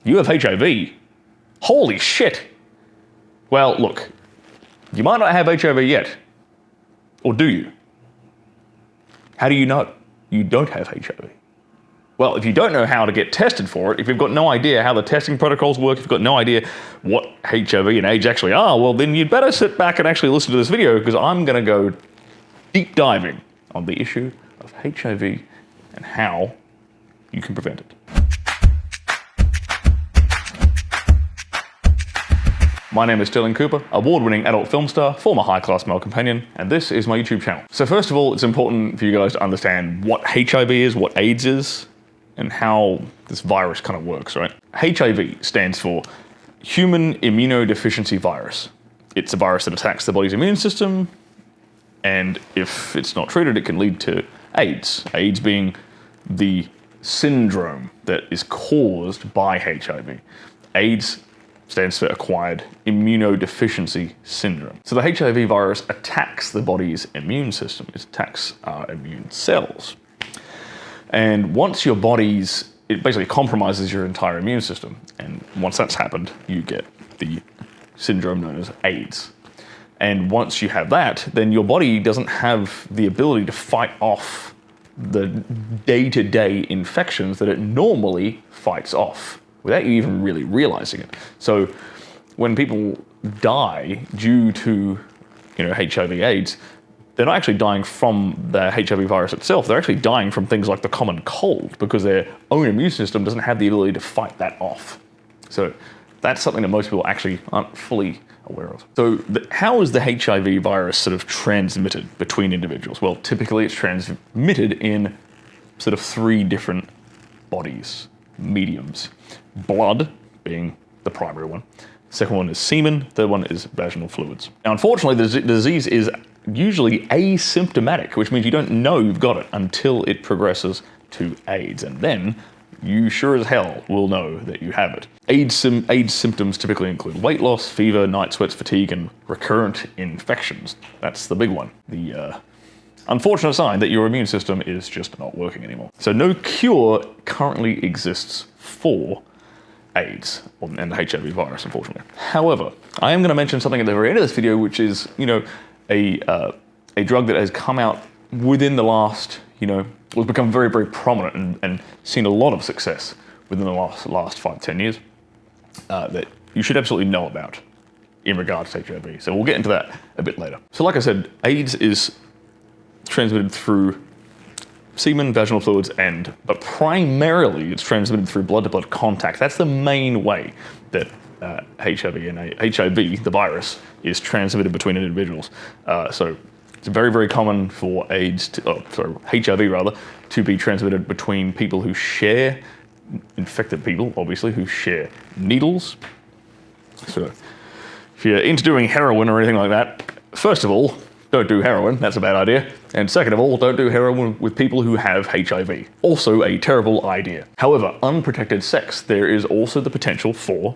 You have HIV? Holy shit. Well, look, you might not have HIV yet. Or do you? How do you know you don't have HIV? Well, if you don't know how to get tested for it, if you've got no idea how the testing protocols work, if you've got no idea what HIV and AIDS actually are, well, then you'd better sit back and actually listen to this video, because I'm going to go deep diving on the issue of HIV and how you can prevent it. My name is Stirling Cooper, award-winning adult film star, former high-class male companion, and this is my YouTube channel. So first of all, it's important for you guys to understand what HIV is, what AIDS is, and how this virus kind of works, right? HIV stands for Human Immunodeficiency Virus. It's a virus that attacks the body's immune system, and if it's not treated, it can lead to AIDS. AIDS being the syndrome that is caused by HIV. AIDS stands for Acquired Immunodeficiency Syndrome. So the HIV virus attacks the body's immune system. It attacks our immune cells. And once it basically compromises your entire immune system. And once that's happened, you get the syndrome known as AIDS. And once you have that, then your body doesn't have the ability to fight off the day-to-day infections that it normally fights off, without you even really realizing it. So when people die due to, HIV/AIDS, they're not actually dying from the HIV virus itself. They're actually dying from things like the common cold, because their own immune system doesn't have the ability to fight that off. So that's something that most people actually aren't fully aware of. So how is the HIV virus sort of transmitted between individuals? Well, typically it's transmitted in sort of three different bodies, mediums. Blood being the primary one. Second one is semen. Third one is vaginal fluids. Now, unfortunately, the disease is usually asymptomatic, which means you don't know you've got it until it progresses to AIDS. And then you sure as hell will know that you have it. AIDS symptoms typically include weight loss, fever, night sweats, fatigue, and recurrent infections. That's the big one. The unfortunate sign that your immune system is just not working anymore. So no cure currently exists for AIDS and the HIV virus, unfortunately. However, I am going to mention something at the very end of this video, which is, a drug that has come out within the last, was become very, very prominent and seen a lot of success within the last 5-10 years that you should absolutely know about in regards to HIV. So we'll get into that a bit later. So like I said, AIDS is transmitted through semen, vaginal fluids, but primarily it's transmitted through blood-to-blood contact. That's the main way that HIV, the virus, is transmitted between individuals. So it's very, very common for HIV rather, to be transmitted between people who share, infected people, obviously, who share needles. So if you're into doing heroin or anything like that, first of all, don't do heroin, that's a bad idea. And second of all, don't do heroin with people who have HIV. Also a terrible idea. However, unprotected sex, there is also the potential for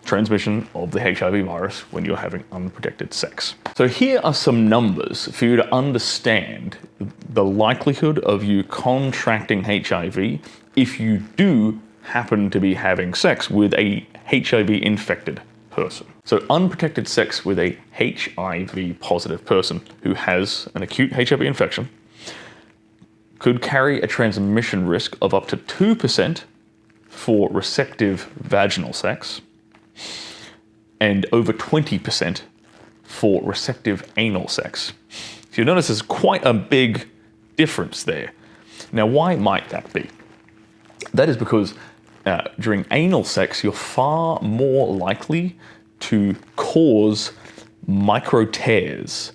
transmission of the HIV virus when you're having unprotected sex. So here are some numbers for you to understand the likelihood of you contracting HIV if you do happen to be having sex with a HIV-infected person. So unprotected sex with a HIV positive person who has an acute HIV infection could carry a transmission risk of up to 2% for receptive vaginal sex and over 20% for receptive anal sex. So you notice there's quite a big difference there. Now, why might that be? That is because during anal sex, you're far more likely to cause micro tears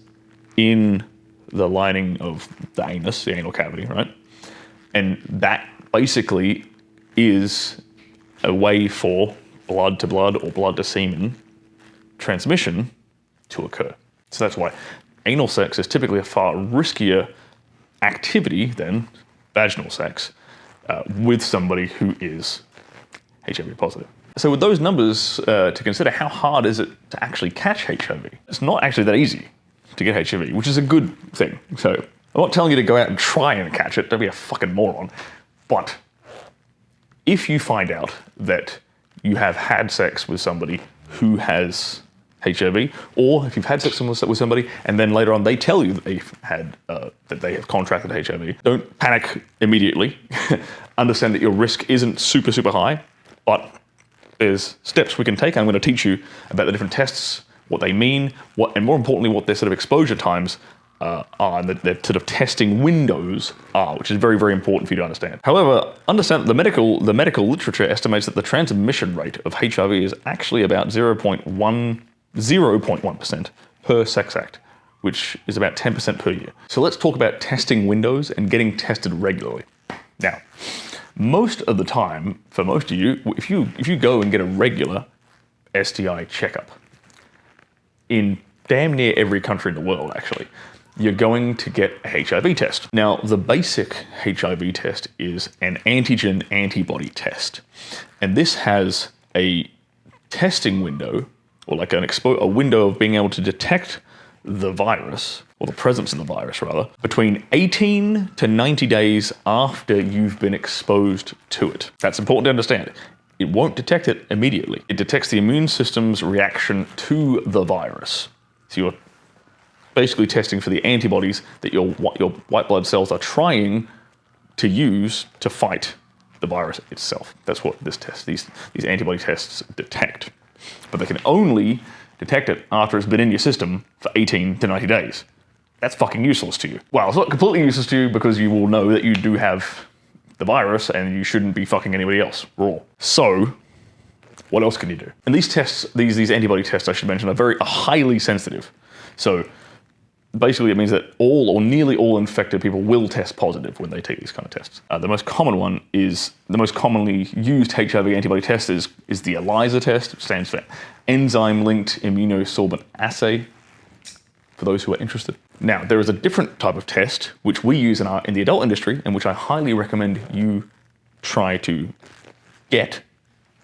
in the lining of the anus, the anal cavity, right? And that basically is a way for blood to blood or blood to semen transmission to occur. So that's why anal sex is typically a far riskier activity than vaginal sex with somebody who is HIV positive. So with those numbers to consider, how hard is it to actually catch HIV? It's not actually that easy to get HIV, which is a good thing. So I'm not telling you to go out and try and catch it, don't be a fucking moron. But if you find out that you have had sex with somebody who has HIV, or if you've had sex with somebody and then later on they tell you that they have contracted HIV, don't panic immediately. Understand that your risk isn't super, super high, but there's steps we can take. I'm going to teach you about the different tests, what they mean, and more importantly, what their sort of exposure times are, and their sort of testing windows are, which is very, very important for you to understand. However, understand that the medical literature estimates that the transmission rate of HIV is actually about 0.1% per sex act, which is about 10% per year. So let's talk about testing windows and getting tested regularly. Now, most of the time, for most of you, if you go and get a regular STI checkup, in damn near every country in the world, actually, you're going to get a HIV test. Now, the basic HIV test is an antigen antibody test. And this has a testing window, or like a window of being able to detect the virus, or the presence of the virus rather, between 18 to 90 days after you've been exposed to it. That's important to understand. It won't detect it immediately. It detects the immune system's reaction to the virus. So you're basically testing for the antibodies that your white blood cells are trying to use to fight the virus itself. That's what these antibody tests detect. But they can only detect it after it's been in your system for 18 to 90 days. That's fucking useless to you. Well, it's not completely useless to you because you will know that you do have the virus and you shouldn't be fucking anybody else raw. So, what else can you do? And these tests, these antibody tests I should mention, are highly sensitive. So, basically it means that all or nearly all infected people will test positive when they take these kind of tests. The most commonly used HIV antibody test is the ELISA test, which stands for Enzyme-Linked Immunosorbent Assay, for those who are interested. Now, there is a different type of test which we use in the adult industry, and which I highly recommend you try to get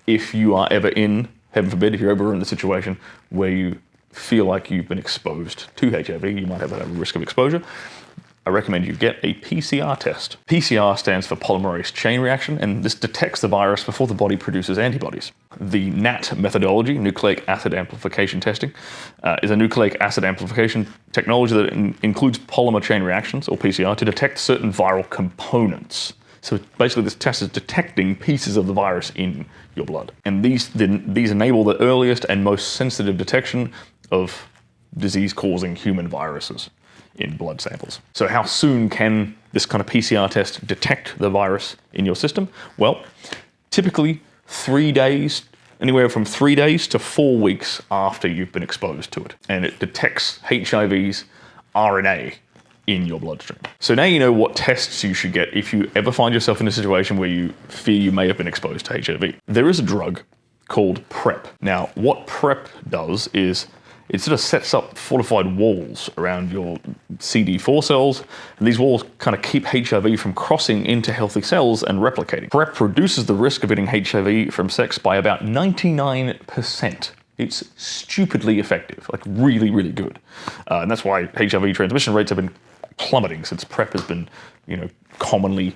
if you are ever in, heaven forbid, if you're ever in the situation where you feel like you've been exposed to HIV, you might have a risk of exposure. I recommend you get a PCR test. PCR stands for polymerase chain reaction, and this detects the virus before the body produces antibodies. The NAT methodology, nucleic acid amplification testing, is a nucleic acid amplification technology that includes polymer chain reactions, or PCR, to detect certain viral components. So basically this test is detecting pieces of the virus in your blood. And these enable the earliest and most sensitive detection of disease-causing human viruses in blood samples. So how soon can this kind of PCR test detect the virus in your system? Well, typically 3 days, anywhere from 3 days to 4 weeks after you've been exposed to it. And it detects HIV's RNA in your bloodstream. So now you know what tests you should get if you ever find yourself in a situation where you fear you may have been exposed to HIV. There is a drug called PrEP. Now, what PrEP does is it sort of sets up fortified walls around your CD4 cells, and these walls kind of keep HIV from crossing into healthy cells and replicating. PrEP reduces the risk of getting HIV from sex by about 99%. It's stupidly effective, like really, really good. And that's why HIV transmission rates have been plummeting since PrEP has been, commonly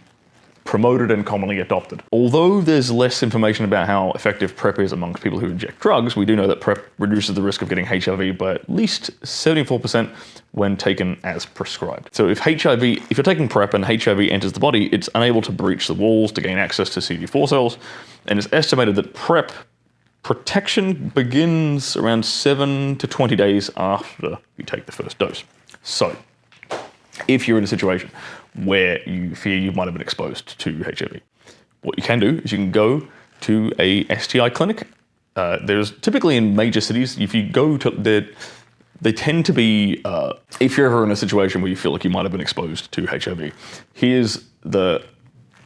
promoted and commonly adopted. Although there's less information about how effective PrEP is amongst people who inject drugs, we do know that PrEP reduces the risk of getting HIV by at least 74% when taken as prescribed. So if you're taking PrEP and HIV enters the body, it's unable to breach the walls to gain access to CD4 cells, and it's estimated that PrEP protection begins around 7 to 20 days after you take the first dose. So, if you're in a situation where you fear you might have been exposed to HIV, what you can do is you can go to a STI clinic. There's typically in major cities, if you go to they tend to be, if you're ever in a situation where you feel like you might have been exposed to HIV, here's the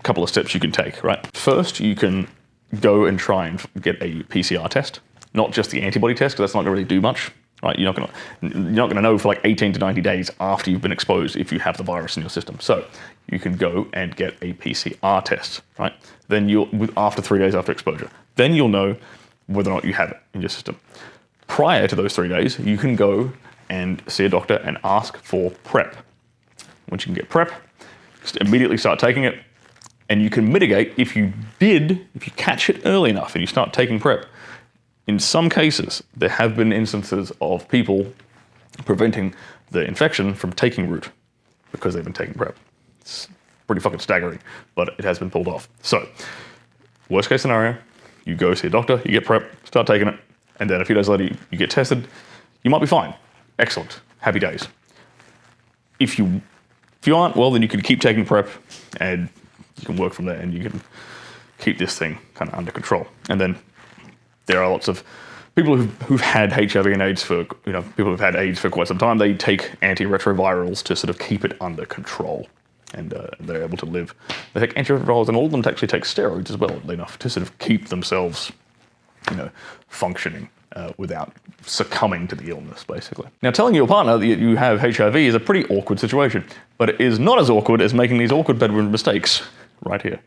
couple of steps you can take, right? First, you can go and try and get a PCR test, not just the antibody test, because that's not going to really do much. Right, you're not going to know for like 18 to 90 days after you've been exposed if you have the virus in your system. So you can go and get a PCR test, right? Then after 3 days after exposure, then you'll know whether or not you have it in your system. Prior to those 3 days, you can go and see a doctor and ask for PrEP. Once you can get PrEP, just immediately start taking it. And you can mitigate if you catch it early enough and you start taking PrEP. In some cases, there have been instances of people preventing the infection from taking root because they've been taking PrEP. It's pretty fucking staggering, but it has been pulled off. So, worst case scenario, you go see a doctor, you get PrEP, start taking it, and then a few days later you get tested, you might be fine. Excellent. Happy days. If you aren't, well, then you can keep taking PrEP and you can work from there and you can keep this thing kind of under control. And then there are lots of people who've had HIV and AIDS for, people who've had AIDS for quite some time, they take antiretrovirals to sort of keep it under control. And they're able to live. They take antiretrovirals, and all of them actually take steroids as well, enough to sort of keep themselves, functioning without succumbing to the illness, basically. Now, telling your partner that you have HIV is a pretty awkward situation, but it is not as awkward as making these awkward bedroom mistakes right here.